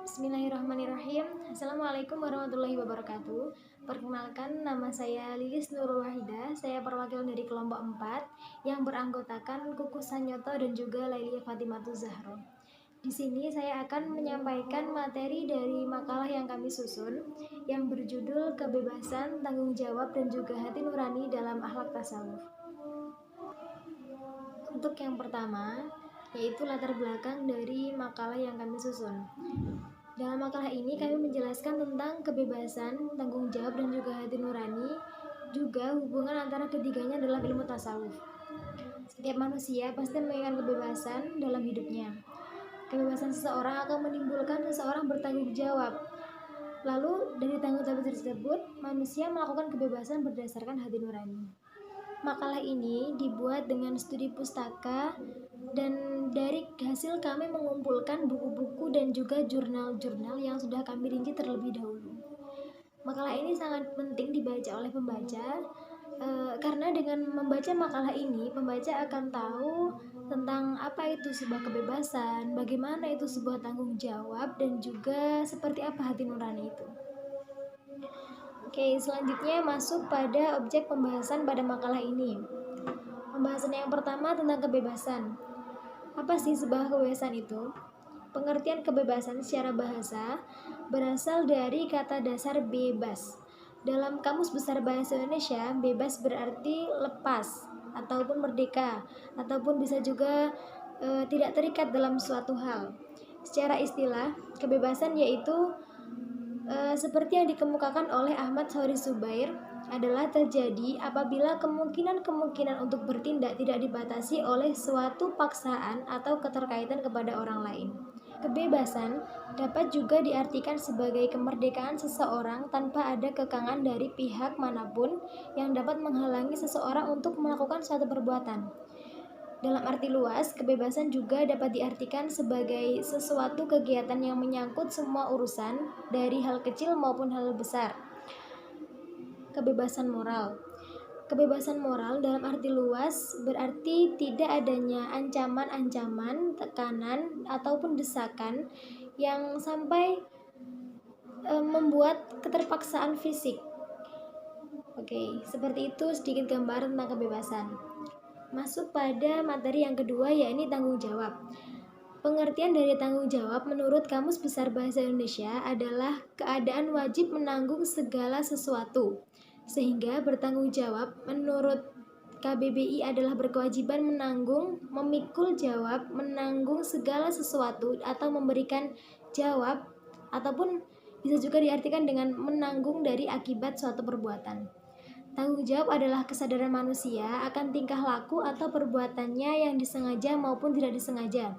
Bismillahirrahmanirrahim. Assalamualaikum warahmatullahi wabarakatuh. Perkenalkan, nama saya Lilis Nurul Wahida. Saya perwakilan dari kelompok 4 yang beranggotakan Kuku Sanyoto dan juga Lailia Fatimatu Zahro. Di sini saya akan menyampaikan materi dari makalah yang kami susun yang berjudul Kebebasan, Tanggung Jawab dan juga Hati Nurani dalam Akhlak Tasawuf. Untuk yang pertama, yaitu latar belakang dari makalah yang kami susun. Dalam makalah ini kami menjelaskan tentang kebebasan, tanggung jawab, dan juga hati nurani, juga hubungan antara ketiganya dalam ilmu tasawuf. Setiap manusia pasti menginginkan kebebasan dalam hidupnya. Kebebasan seseorang akan menimbulkan seseorang bertanggung jawab. Lalu dari tanggung jawab tersebut, manusia melakukan kebebasan berdasarkan hati nurani. Makalah ini dibuat dengan studi pustaka dan dari hasil kami mengumpulkan buku-buku dan juga jurnal-jurnal yang sudah kami rinci terlebih dahulu. Makalah ini sangat penting dibaca oleh pembaca karena dengan membaca makalah ini, pembaca akan tahu tentang apa itu sebuah kebebasan, bagaimana itu sebuah tanggung jawab, dan juga seperti apa hati nurani itu. Oke, selanjutnya masuk pada objek pembahasan pada makalah ini. Pembahasan yang pertama tentang kebebasan. Apa sih sebuah kebebasan itu? Pengertian kebebasan secara bahasa berasal dari kata dasar bebas. Dalam Kamus Besar Bahasa Indonesia, bebas berarti lepas ataupun merdeka, ataupun bisa juga tidak terikat dalam suatu hal. Secara istilah, kebebasan yaitu seperti yang dikemukakan oleh Ahmad Sauri Zubair adalah terjadi apabila kemungkinan-kemungkinan untuk bertindak tidak dibatasi oleh suatu paksaan atau keterkaitan kepada orang lain. Kebebasan dapat juga diartikan sebagai kemerdekaan seseorang tanpa ada kekangan dari pihak manapun yang dapat menghalangi seseorang untuk melakukan suatu perbuatan. Dalam arti luas, kebebasan juga dapat diartikan sebagai sesuatu kegiatan yang menyangkut semua urusan, dari hal kecil maupun hal besar. Kebebasan moral. Kebebasan moral dalam arti luas berarti tidak adanya ancaman-ancaman, tekanan, ataupun desakan yang sampai membuat keterpaksaan fisik. Oke, seperti itu sedikit gambaran tentang kebebasan. Masuk pada materi yang kedua, yakni tanggung jawab. Pengertian dari tanggung jawab menurut Kamus Besar Bahasa Indonesia adalah keadaan wajib menanggung segala sesuatu. Sehingga bertanggung jawab menurut KBBI adalah berkewajiban menanggung, memikul jawab, menanggung segala sesuatu atau memberikan jawab, ataupun bisa juga diartikan dengan menanggung dari akibat suatu perbuatan. Tanggung jawab adalah kesadaran manusia akan tingkah laku atau perbuatannya yang disengaja maupun tidak disengaja.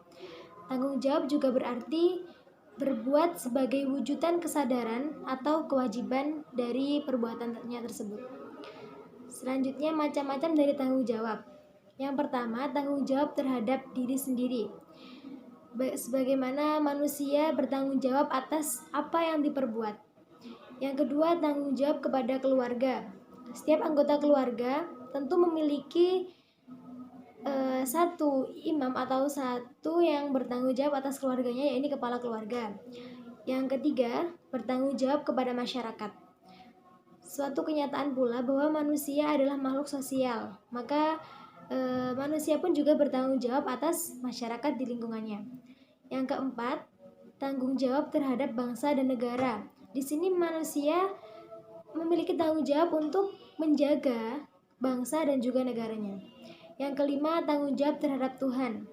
Tanggung jawab juga berarti berbuat sebagai wujudan kesadaran atau kewajiban dari perbuatannya tersebut. Selanjutnya, macam-macam dari tanggung jawab. Yang pertama, tanggung jawab terhadap diri sendiri. Sebagaimana manusia bertanggung jawab atas apa yang diperbuat. Yang kedua, tanggung jawab kepada keluarga. Setiap anggota keluarga tentu memiliki satu imam atau satu yang bertanggung jawab atas keluarganya, yaitu kepala keluarga. Yang ketiga, bertanggung jawab kepada masyarakat. Suatu kenyataan pula bahwa manusia adalah makhluk sosial, maka manusia pun juga bertanggung jawab atas masyarakat di lingkungannya. Yang keempat, tanggung jawab terhadap bangsa dan negara. Di sini manusia memiliki tanggung jawab untuk menjaga bangsa dan juga negaranya. Yang kelima, tanggung jawab terhadap Tuhan.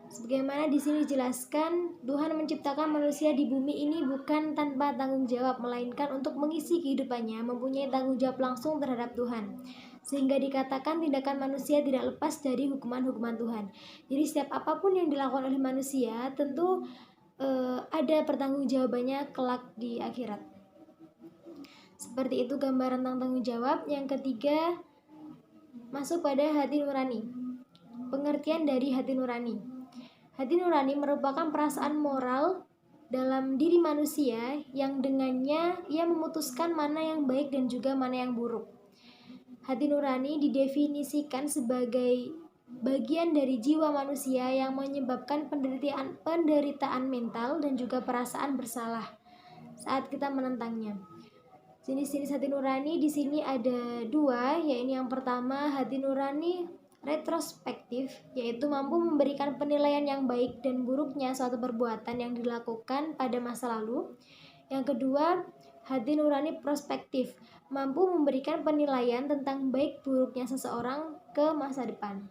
Sebagaimana di sini dijelaskan, Tuhan menciptakan manusia di bumi ini bukan tanpa tanggung jawab, melainkan untuk mengisi kehidupannya mempunyai tanggung jawab langsung terhadap Tuhan. Sehingga dikatakan tindakan manusia tidak lepas dari hukuman-hukuman Tuhan. Jadi setiap apapun yang dilakukan oleh manusia tentu ada pertanggungjawabannya kelak di akhirat. Seperti itu gambaran tentang tanggung jawab. Yang ketiga, masuk pada hati nurani. Pengertian dari hati nurani. Hati nurani merupakan perasaan moral dalam diri manusia yang dengannya ia memutuskan mana yang baik dan juga mana yang buruk. Hati nurani didefinisikan sebagai bagian dari jiwa manusia yang menyebabkan penderitaan mental dan juga perasaan bersalah saat kita menentangnya. Jenis-jenis hati nurani di sini ada dua, yaitu yang pertama hati nurani retrospektif, yaitu mampu memberikan penilaian yang baik dan buruknya suatu perbuatan yang dilakukan pada masa lalu. Yang kedua, hati nurani prospektif, mampu memberikan penilaian tentang baik buruknya seseorang ke masa depan.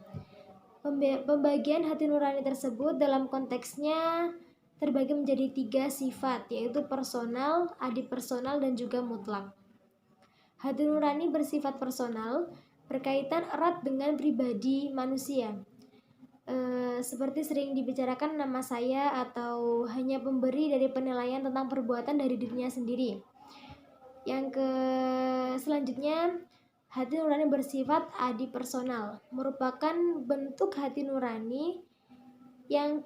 Pembagian hati nurani tersebut dalam konteksnya terbagi menjadi 3 sifat, yaitu personal, adipersonal, dan juga mutlak. Hati nurani bersifat personal, berkaitan erat dengan pribadi manusia. Seperti sering dibicarakan nama saya atau hanya pemberi dari penilaian tentang perbuatan dari dirinya sendiri. Yang selanjutnya, hati nurani bersifat adipersonal, merupakan bentuk hati nurani yang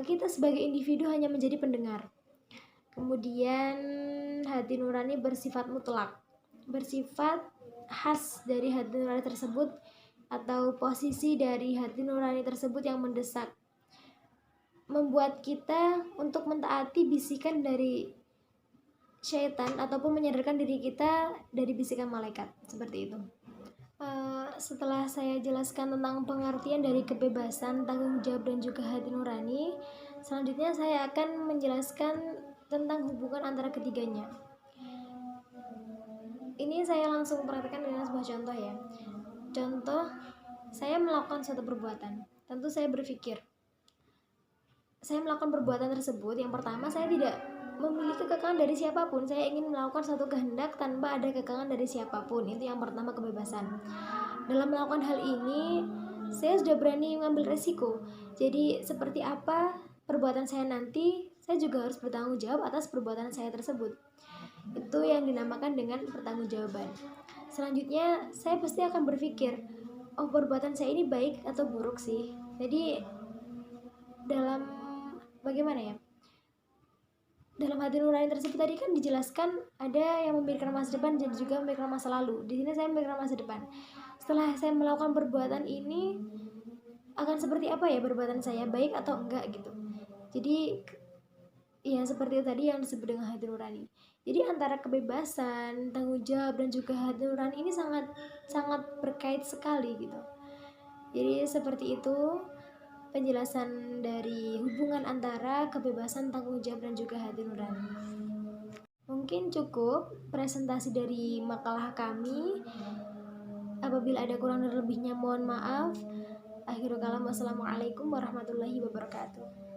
kita sebagai individu hanya menjadi pendengar. Kemudian hati nurani bersifat mutlak, bersifat khas dari hati nurani tersebut atau posisi dari hati nurani tersebut yang mendesak, membuat kita untuk mentaati bisikan dari syaitan ataupun menyadarkan diri kita dari bisikan malaikat, seperti itu. Setelah saya jelaskan tentang pengertian dari kebebasan, tanggung jawab, dan juga hati nurani, selanjutnya saya akan menjelaskan tentang hubungan antara ketiganya. Ini saya langsung perhatikan dengan sebuah contoh ya. Contoh, saya melakukan suatu perbuatan. Tentu saya berpikir, saya melakukan perbuatan tersebut, yang pertama saya tidak memiliki kekangan dari siapapun. Saya ingin melakukan suatu kehendak tanpa ada kekangan dari siapapun. Itu yang pertama, kebebasan. Dalam melakukan hal ini, saya sudah berani mengambil resiko. Jadi seperti apa perbuatan saya nanti, saya juga harus bertanggung jawab atas perbuatan saya tersebut. Itu yang dinamakan dengan pertanggungjawaban. Selanjutnya, saya pasti akan berpikir, oh perbuatan saya ini baik atau buruk sih. Jadi dalam bagaimana ya? Dalam hati nurani tersebut tadi kan dijelaskan ada yang memikirkan masa depan dan juga memikirkan masa lalu. Di sini saya memikirkan masa depan. Setelah saya melakukan perbuatan ini, akan seperti apa ya perbuatan saya, baik atau enggak gitu. Jadi ya seperti itu tadi yang disebut dengan hati nurani. Jadi antara kebebasan, tanggung jawab, dan juga hati nurani ini sangat berkait sekali gitu. Jadi seperti itu penjelasan dari hubungan antara kebebasan, tanggung jawab, dan juga hati nurani. Mungkin cukup presentasi dari makalah kami. Apabila ada kurang dan lebihnya mohon maaf. Akhirul kalam, wassalamualaikum warahmatullahi wabarakatuh.